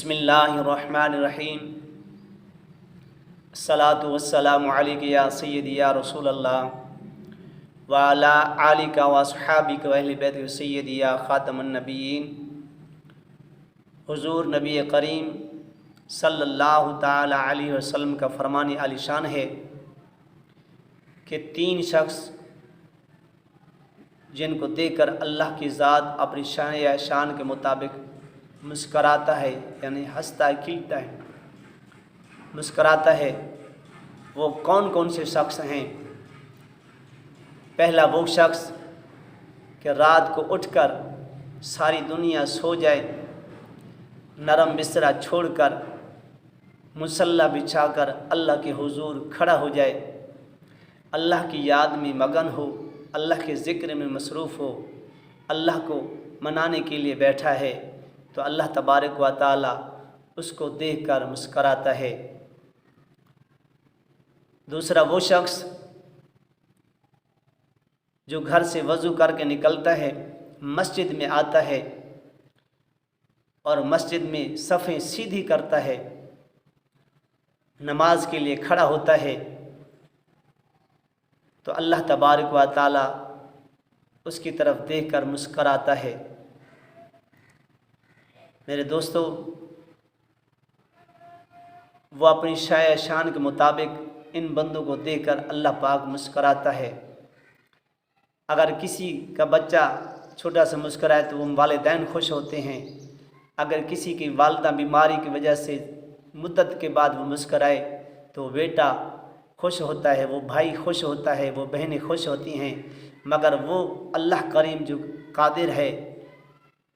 बिस्मिल्लाहिर्रहमानिर्रहीम। अस्सलातु वस्सलामु अलैका या सय्यदी या रसूल अल्लाह व अला आलिका व अस्हाबिका व अहले बैतिका सय्यदी या खातमुन नबिय्यीन। हुजूर नबी करीम सल्लल्लाहु ताला अलैहि वसल्लम का फरमान आलिशान है कि तीन शख्स जिनको देखकर अल्लाह की ज़ात अपनी शान या शान के मुताबिक मुस्कराता है, यानी हंसता है, खिलता है, मुस्कराता है, वो कौन कौन से शख्स हैं। पहला वो शख्स कि रात को उठकर सारी दुनिया सो जाए, नरम बिस्तरा छोड़कर मुसल्ला बिछाकर अल्लाह के हुजूर खड़ा हो जाए, अल्लाह की याद में मगन हो, अल्लाह के ज़िक्र में मसरूफ़ हो, अल्लाह को मनाने के लिए बैठा है, तो अल्लाह तबारक व ताला उसको देखकर मुस्कराता है। दूसरा वो शख्स जो घर से वज़ू करके निकलता है, मस्जिद में आता है और मस्जिद में सफ़ें सीधी करता है, नमाज के लिए खड़ा होता है, तो अल्लाह तबारक व ताला उसकी तरफ देखकर मुस्कराता है। मेरे दोस्तों, वो अपनी शाय शान के मुताबिक इन बंदों को देखकर अल्लाह पाक मुस्कराता है। अगर किसी का बच्चा छोटा सा मुस्कराए तो वो वालिदैन खुश होते हैं। अगर किसी की वालिदा बीमारी की वजह से मुद्दत के बाद वो मुस्कराए तो बेटा खुश होता है, वो भाई खुश होता है, वो बहनें खुश होती हैं। मगर वो अल्लाह करीम जो कादिर है,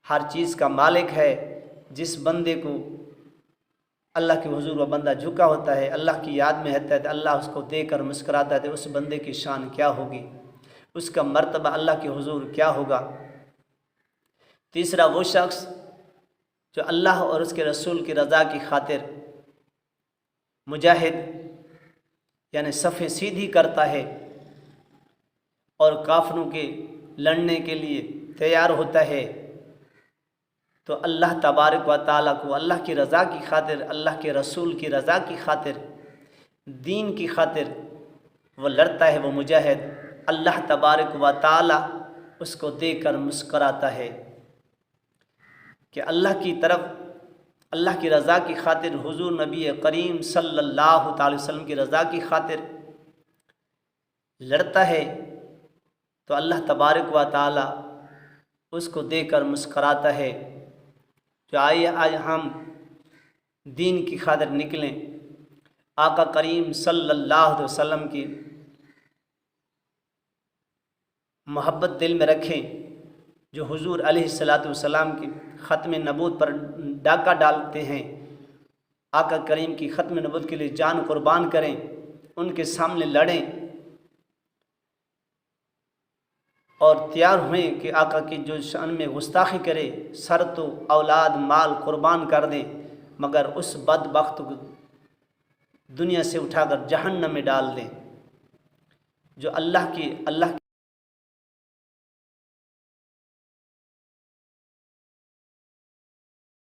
हर चीज़ का मालिक है, जिस बंदे को अल्लाह के हुजूर वो बंदा झुका होता है, अल्लाह की याद में रहता है, तो अल्लाह उसको देखकर मुस्कराता है, तो उस बंदे की शान क्या होगी, उसका मर्तबा अल्लाह के हुजूर क्या होगा। तीसरा वो शख्स जो अल्लाह और उसके रसूल की रज़ा की खातिर मुजाहिद यानी सफ़ें सीधी करता है और काफिरों के लड़ने के लिए तैयार होता है, तो अल्लाह तबारक व ताला को अल्लाह की रज़ा की खातिर, अल्लाह के रसूल की रज़ा की खातिर, दीन की खातिर वो लड़ता है, वो मुजाहिद, अल्लाह तबारक व ताला उसको देखकर मुस्कराता है कि अल्लाह की तरफ, अल्लाह की रज़ा की खातिर, हुजूर नबी करीम सल्लल्लाहु अलैहि वसल्लम की रज़ा की खातिर लड़ता है, तो अल्लाह तबारक व ताला उसको देखकर मुस्कराता है। तो आइए आज हम दीन की खातिर निकलें, आका करीम सल्लल्लाहु अलैहि वसल्लम की मोहब्बत दिल में रखें, जो हुजूर अलैहिस्सलातु वस्सलाम की ख़त्म नबूवत पर डाका डालते हैं, आका करीम की ख़त्म नबूवत के लिए जान कुर्बान करें, उनके सामने लड़ें और तैयार हुए कि आका की जो शान में गुस्ताखी करे, सर तो औलाद माल कुर्बान कर दें, मगर उस बदबख्त को दुनिया से उठाकर जहन्नम में डाल दें, जो अल्लाह की